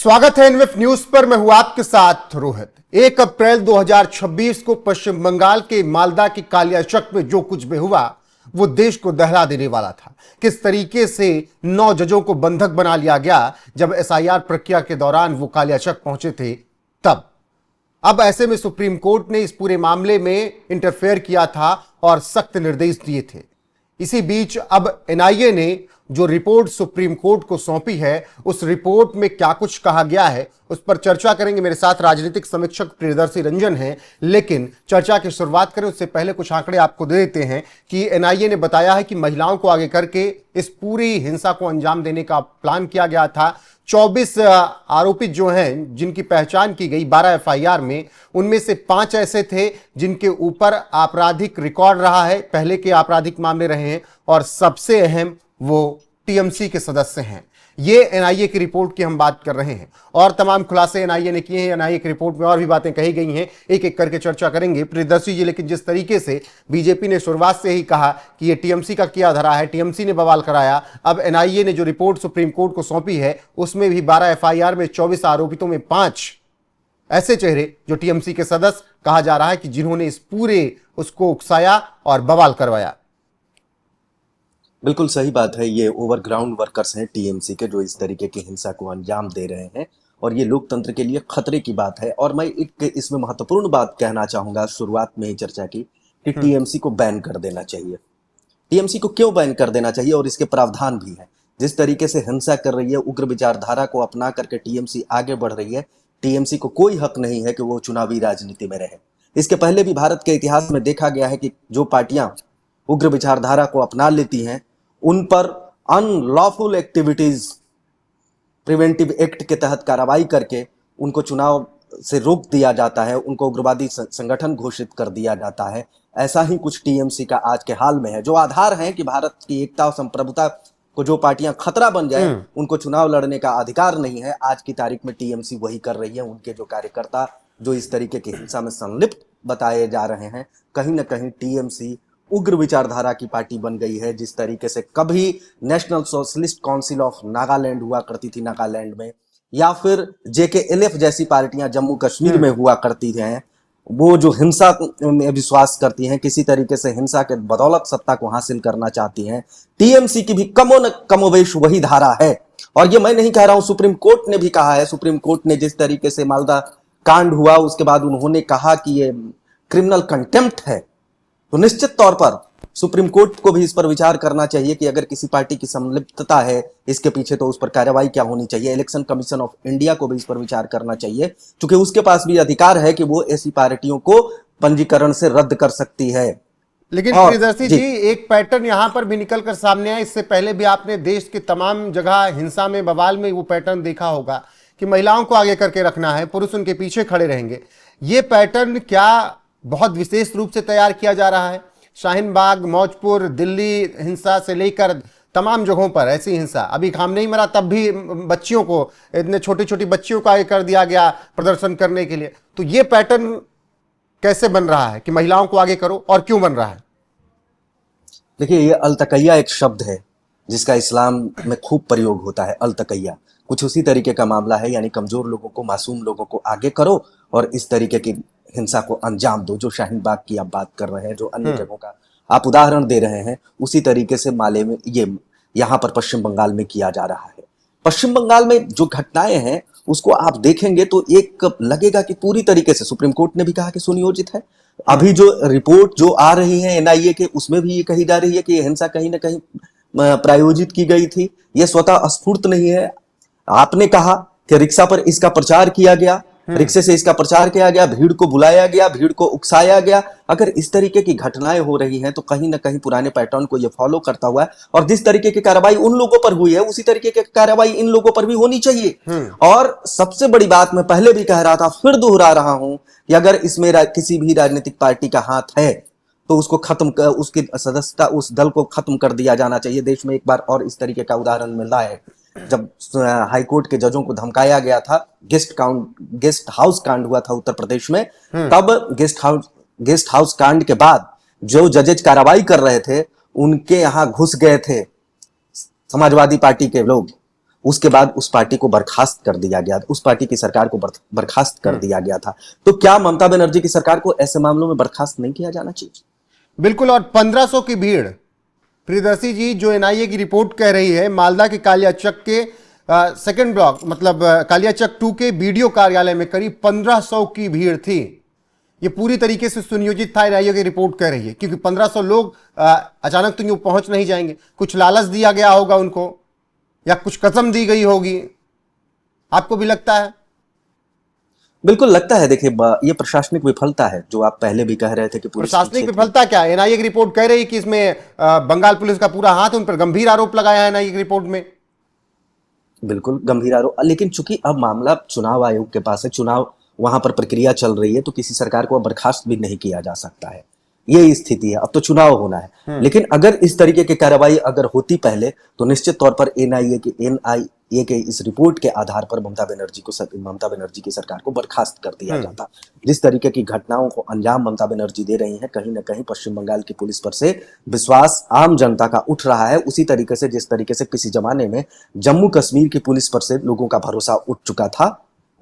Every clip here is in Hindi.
स्वागत है एनवीएफ न्यूज पर। मैं हूं आपके साथ रोहित। 1 अप्रैल 2026 को पश्चिम बंगाल के मालदा की कालियाचक में जो कुछ भी हुआ वो देश को दहला देने वाला था। किस तरीके से 9 जजों को बंधक बना लिया गया जब एसआईआर प्रक्रिया के दौरान वो कालियाचक पहुंचे थे तब। अब ऐसे में सुप्रीम कोर्ट ने इस पूरे मामले में इंटरफेयर किया था और सख्त निर्देश दिए थे। इसी बीच अब एनआईए ने जो रिपोर्ट सुप्रीम कोर्ट को सौंपी है उस रिपोर्ट में क्या कुछ कहा गया है उस पर चर्चा करेंगे। मेरे साथ राजनीतिक समीक्षक प्रियदर्शी रंजन हैं। लेकिन चर्चा की शुरुआत करें उससे पहले कुछ आंकड़े आपको दे देते हैं कि एनआईए ने बताया है कि महिलाओं को आगे करके इस पूरी हिंसा को अंजाम देने का प्लान किया गया था। 24 आरोपित जो हैं जिनकी पहचान की गई 12 एफआईआर में, उनमें से 5 ऐसे थे जिनके ऊपर आपराधिक रिकॉर्ड रहा है, पहले के आपराधिक मामले रहे हैं और सबसे अहम वो टीएमसी के सदस्य हैं। ये एनआईए की रिपोर्ट की हम बात कर रहे हैं और तमाम खुलासे एनआईए ने किए हैं। एनआईए की रिपोर्ट में और भी बातें कही गई हैं, एक एक करके चर्चा करेंगे प्रियदर्शी जी। लेकिन जिस तरीके से बीजेपी ने शुरुआत से ही कहा कि ये टीएमसी का किया धरा है, टीएमसी ने बवाल कराया, अब एनआईए ने जो रिपोर्ट सुप्रीम कोर्ट को सौंपी है उसमें भी 12 एफआईआर में 24 आरोपितों में 5 ऐसे चेहरे जो टीएमसी के सदस्य कहा जा रहा है कि जिन्होंने इस पूरे उसको उकसाया और बवाल करवाया। बिल्कुल सही बात है। ये ओवरग्राउंड वर्कर्स हैं टीएमसी के जो इस तरीके की हिंसा को अंजाम दे रहे हैं और ये लोकतंत्र के लिए खतरे की बात है। और मैं एक इसमें महत्वपूर्ण बात कहना चाहूंगा, शुरुआत में ही चर्चा की कि टीएमसी को बैन कर देना चाहिए। टीएमसी को क्यों बैन कर देना चाहिए और इसके प्रावधान भी हैं। जिस तरीके से हिंसा कर रही है, उग्र विचारधारा को अपना करके टीएमसी आगे बढ़ रही है, टीएमसी को कोई हक नहीं है कि वो चुनावी राजनीति में रहे। इसके पहले भी भारत के इतिहास में देखा गया है कि जो पार्टियां उग्र विचारधारा को अपना लेती हैं उन पर अनलॉफुल एक्टिविटीज प्रिवेंटिव एक्ट के तहत कार्रवाई करके उनको चुनाव से रोक दिया जाता है, उनको उग्रवादी संगठन घोषित कर दिया जाता है। ऐसा ही कुछ टीएमसी का आज के हाल में है। जो आधार है कि भारत की एकता और संप्रभुता को जो पार्टियां खतरा बन जाए उनको चुनाव लड़ने का अधिकार नहीं है। आज की तारीख में टीएमसी वही कर रही है। उनके जो कार्यकर्ता जो इस तरीके की हिंसा में संलिप्त बताए जा रहे हैं, कहीं ना कहीं टीएमसी उग्र विचारधारा की पार्टी बन गई है। जिस तरीके से कभी national socialist council of Nagaland हुआ करती थी नागालैंड में, या फिर जेकेएलएफ जैसी पार्टियां जम्मू कश्मीर में हुआ करती हैं, वो जो हिंसा में विश्वास करती हैं, किसी तरीके से हिंसा के बदौलत सत्ता को हासिल करना चाहती हैं। टीएमसी की भी कमोवेश वही धारा है। और ये मैं नहीं कह रहा हूं, सुप्रीम कोर्ट ने भी कहा है। सुप्रीम कोर्ट ने जिस तरीके से मालदा कांड हुआ उसके बाद उन्होंने कहा कि ये क्रिमिनल कंटेम्प्ट है, तो निश्चित तौर पर सुप्रीम कोर्ट को भी इस पर विचार करना चाहिए कि अगर किसी पार्टी की संलिप्तता है इसके पीछे तो उस पर कार्रवाई क्या होनी चाहिए। इलेक्शन कमीशन ऑफ इंडिया को भी इस पर विचार करना चाहिए, क्योंकि उसके पास भी अधिकार है कि वो ऐसी पार्टियों को पंजीकरण से रद्द कर सकती है। लेकिन प्रियदर्शी जी, एक पैटर्न यहां पर भी निकल कर सामने आया। इससे पहले भी आपने देश के तमाम जगह हिंसा में, बवाल में वो पैटर्न देखा होगा कि महिलाओं को आगे करके रखना है, पुरुष उनके पीछे खड़े रहेंगे। ये पैटर्न क्या बहुत विशेष रूप से तैयार किया जा रहा है? शाहीन बाग, मौजपुर, दिल्ली हिंसा से लेकर तमाम जगहों पर ऐसी हिंसा। अभी खामने ही मरा तब भी बच्चियों को, इतने छोटी छोटी बच्चियों को आगे कर दिया गया प्रदर्शन करने के लिए। तो ये पैटर्न कैसे बन रहा है कि महिलाओं को आगे करो, और क्यों बन रहा है? देखिए, ये अलतकैया एक शब्द है जिसका इस्लाम में खूब प्रयोग होता है। अलतकैया कुछ उसी तरीके का मामला है, यानी कमजोर लोगों को, मासूम लोगों को आगे करो और इस तरीके की हिंसा को अंजाम दो। जो शाहीन बाग की आप बात कर रहे हैं, जो अन्य जगहों का आप उदाहरण दे रहे हैं, उसी तरीके से माले में ये यहाँ पर पश्चिम बंगाल में किया जा रहा है। पश्चिम बंगाल में जो घटनाएं हैं उसको आप देखेंगे तो एक लगेगा कि पूरी तरीके से, सुप्रीम कोर्ट ने भी कहा कि सुनियोजित है। अभी जो रिपोर्ट जो आ रही है एनआईए के, उसमें भी ये कही जा रही है कि हिंसा कहीं ना कहीं प्रायोजित की गई थी। यह स्वतः स्फूर्त नहीं है। आपने कहा कि रिक्शा पर इसका प्रचार किया गया, रिक्शे से इसका प्रचार किया गया, भीड़ को बुलाया गया, भीड़ को उकसाया गया। अगर इस तरीके की घटनाएं हो रही हैं तो कहीं ना कहीं पुराने पैटर्न को ये फॉलो करता हुआ है। और जिस तरीके की कार्रवाई उन लोगों पर हुई है उसी तरीके की कार्रवाई इन लोगों पर भी होनी चाहिए। और सबसे बड़ी बात मैं पहले भी कह रहा था, फिर दोहरा रहा हूं कि अगर इसमें किसी भी राजनीतिक पार्टी का हाथ है तो उसको खत्म कर, उसकी सदस्यता, उस दल को खत्म कर दिया जाना चाहिए। देश में एक बार और इस तरीके का उदाहरण मिल रहा है। जब हाईकोर्ट के जजों को धमकाया गया था, गेस्ट हाउस कांड हुआ था उत्तर प्रदेश में, तब गेस्ट हाउस कांड के बाद जो जजेज कार्रवाई कर रहे थे उनके यहां घुस गए थे समाजवादी पार्टी के लोग। उसके बाद उस पार्टी को बर्खास्त कर दिया गया, उस पार्टी की सरकार को बर्खास्त कर दिया गया था। तो क्या ममता बनर्जी की सरकार को ऐसे मामलों में बर्खास्त नहीं किया जाना चाहिए? बिल्कुल। और 1500 की भीड़, प्रियदर्शी जी, जो एनआईए की रिपोर्ट कह रही है, मालदा के कालियाचक के सेकंड ब्लॉक मतलब कालियाचक 2 के बीडीओ कार्यालय में करीब 1500 की भीड़ थी। ये पूरी तरीके से सुनियोजित था, एनआईए की रिपोर्ट कह रही है, क्योंकि 1500 लोग अचानक तो यूं पहुंच नहीं जाएंगे। कुछ लालच दिया गया होगा उनको, या कुछ कसम दी गई होगी, आपको भी लगता है? बिल्कुल लगता है। देखिए, ये प्रशासनिक विफलता है, जो आप पहले भी कह रहे थे कि पुलिस की प्रशासनिक क्षेत्र विफलता क्या? एनआईए की रिपोर्ट कह रही है कि इसमें बंगाल पुलिस का पूरा हाथ है, उन पर गंभीर आरोप लगाया है एनआईए की रिपोर्ट में। बिल्कुल गंभीर आरोप, लेकिन चूंकि अब मामला चुनाव आयोग के पास है, चुनाव वहां पर प्रक्रिया चल रही है, तो किसी सरकार को अब बर्खास्त भी नहीं किया जा सकता है। ये स्थिति है, अब तो चुनाव होना है। लेकिन अगर इस तरीके की कार्रवाई अगर होती पहले, तो निश्चित तौर पर एनआईए के इस रिपोर्ट के आधार पर ममता बनर्जी की सरकार को बर्खास्त कर दिया जाता। जिस तरीके की घटनाओं को अंजाम ममता बनर्जी दे रही हैं, कहीं ना कहीं पश्चिम बंगाल की पुलिस पर से विश्वास आम जनता का उठ रहा है, उसी तरीके से जिस तरीके से किसी जमाने में जम्मू कश्मीर की पुलिस पर से लोगों का भरोसा उठ चुका था।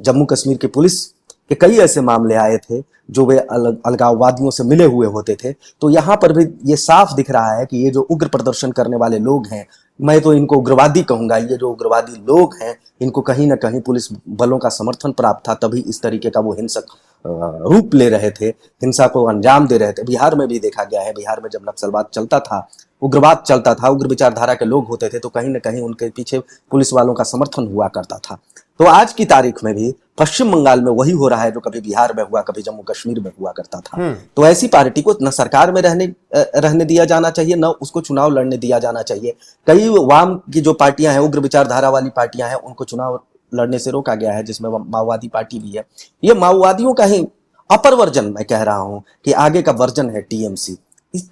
जम्मू कश्मीर की पुलिस के कई ऐसे मामले आए थे जो वे अलगाववादियों से मिले हुए होते थे। तो यहां पर भी ये साफ दिख रहा है कि ये जो उग्र प्रदर्शन करने वाले लोग हैं, मैं तो इनको उग्रवादी कहूंगा, ये जो उग्रवादी लोग हैं, इनको कहीं ना कहीं पुलिस बलों का समर्थन प्राप्त था, तभी इस तरीके का वो हिंसक रूप ले रहे थे, हिंसा को अंजाम दे रहे थे। बिहार में भी देखा गया है, बिहार में जब नक्सलवाद चलता था, उग्रवाद चलता था, उग्र विचारधारा के लोग होते थे, तो कहीं ना कहीं उनके पीछे पुलिस वालों का समर्थन हुआ करता था। तो आज की तारीख में भी पश्चिम बंगाल में वही हो रहा है जो कभी बिहार में हुआ, कभी जम्मू कश्मीर में हुआ करता था। तो ऐसी पार्टी को न सरकार में रहने दिया जाना चाहिए, न उसको चुनाव लड़ने दिया जाना चाहिए। कई वाम की जो पार्टियां हैं, उग्र विचारधारा वाली पार्टियां हैं, उनको चुनाव लड़ने से रोका गया है, जिसमें माओवादी पार्टी भी है। ये माओवादियों का ही अपर वर्जन, मैं कह रहा हूं कि आगे का वर्जन है टीएमसी।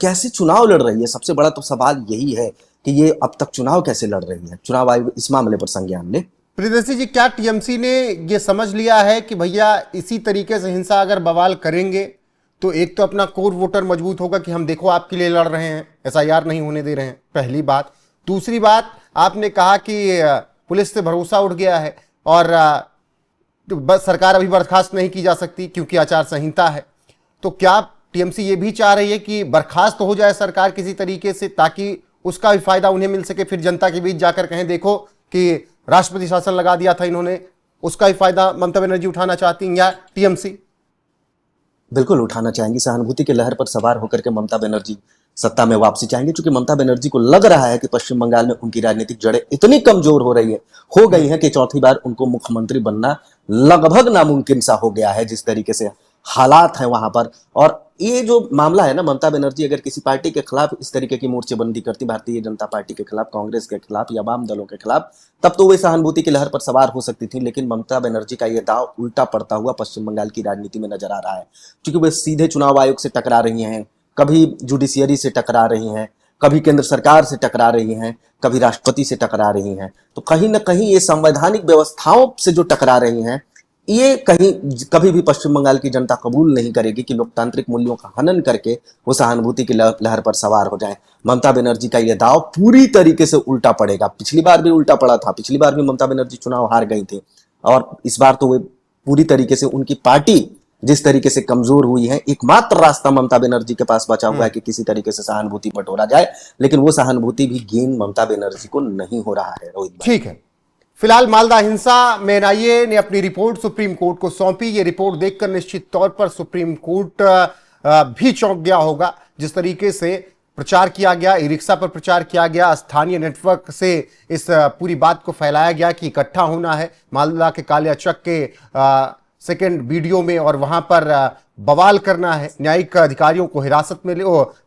कैसे चुनाव लड़ रही है? सबसे बड़ा तो सवाल यही है कि ये अब तक चुनाव कैसे लड़ रही है। चुनाव आयोग इस मामले पर संज्ञान ले। प्रियदर्शी जी, क्या टीएमसी ने ये समझ लिया है कि भैया इसी तरीके से हिंसा अगर बवाल करेंगे तो एक तो अपना कोर वोटर मजबूत होगा कि हम देखो आपके लिए लड़ रहे हैं, एसआईआर नहीं होने दे रहे हैं, पहली बात। दूसरी बात, आपने कहा कि पुलिस से भरोसा उठ गया है और तो बस सरकार अभी बर्खास्त नहीं की जा सकती क्योंकि आचार संहिता है। तो क्या टीएमसी ये भी चाह रही है कि बर्खास्त हो जाए सरकार किसी तरीके से, ताकि उसका भी फायदा उन्हें मिल सके, फिर जनता के बीच जाकर कहें देखो कि राष्ट्रपति शासन लगा दिया था इन्होंने, उसका ही फायदा ममता बनर्जी उठाना चाहती हैं या टीएमसी? बिल्कुल उठाना चाहेंगी। सहानुभूति की लहर पर सवार होकर के ममता बनर्जी सत्ता में वापसी चाहेंगे, क्योंकि ममता बनर्जी को लग रहा है कि पश्चिम बंगाल में उनकी राजनीतिक जड़ें इतनी कमजोर हो गई हैं कि चौथी बार उनको मुख्यमंत्री बनना लगभग नामुमकिन सा हो गया है, जिस तरीके से हालात हैं वहां पर। और ये जो मामला है ना, ममता बनर्जी अगर किसी पार्टी के खिलाफ इस तरीके की मोर्चेबंदी करती, भारतीय जनता पार्टी के खिलाफ, कांग्रेस के खिलाफ या वाम दलों के खिलाफ, तब तो वे सहानुभूति की लहर पर सवार हो सकती थी। लेकिन ममता बनर्जी का यह दाव उल्टा पड़ता हुआ पश्चिम बंगाल की राजनीति में नजर आ रहा है, क्योंकि वे सीधे चुनाव आयोग से टकरा रही हैं, कभी जुडिशियरी से टकरा रही हैं, कभी केंद्र सरकार से टकरा रही हैं, कभी राष्ट्रपति से टकरा रही हैं। तो कहीं ना कहीं ये संवैधानिक व्यवस्थाओं से जो टकरा रही हैं, ये कभी भी पश्चिम बंगाल की जनता कबूल नहीं करेगी कि लोकतांत्रिक मूल्यों का हनन करके वो सहानुभूति की लहर पर सवार हो जाए। ममता बनर्जी का ये दाव पूरी तरीके से उल्टा पड़ेगा। पिछली बार भी उल्टा पड़ा था, पिछली बार भी ममता बनर्जी चुनाव हार गई थी, और इस बार तो वे पूरी तरीके से, उनकी पार्टी जिस तरीके से कमजोर हुई है, एकमात्र रास्ता ममता बनर्जी के पास बचा हुआ है कि किसी तरीके से सहानुभूति बटोरा जाए। लेकिन वो सहानुभूति भी गेन ममता बनर्जी को नहीं हो रहा है। रोहित भाई, ठीक है। फिलहाल मालदा हिंसा में एनआईए ने अपनी रिपोर्ट सुप्रीम कोर्ट को सौंपी। ये रिपोर्ट देखकर निश्चित तौर पर सुप्रीम कोर्ट भी चौंक गया होगा। जिस तरीके से प्रचार किया गया, ई रिक्शा पर प्रचार किया गया, स्थानीय नेटवर्क से इस पूरी बात को फैलाया गया कि इकट्ठा होना है मालदा के कालियाचक के सेकेंड वीडियो में और वहां पर बवाल करना है, न्यायिक अधिकारियों को हिरासत में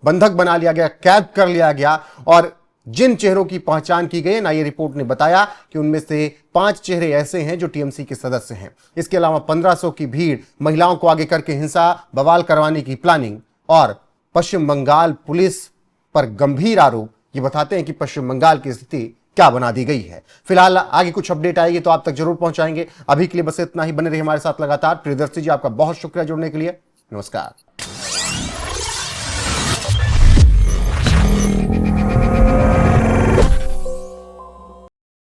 बंधक बना लिया गया, कैद कर लिया गया। और जिन चेहरों की पहचान की गई, एनआईए रिपोर्ट ने बताया कि उनमें से 5 चेहरे ऐसे हैं जो टीएमसी के सदस्य हैं। इसके अलावा 1500 की भीड़, महिलाओं को आगे करके हिंसा बवाल करवाने की प्लानिंग और पश्चिम बंगाल पुलिस पर गंभीर आरोप, ये बताते हैं कि पश्चिम बंगाल की स्थिति क्या बना दी गई है। फिलहाल आगे कुछ अपडेट आएगी तो आप तक जरूर पहुंचाएंगे। अभी के लिए बस इतना ही, बने रहिए हमारे साथ लगातार। प्रियदर्शी जी, आपका बहुत शुक्रिया जुड़ने के लिए। नमस्कार।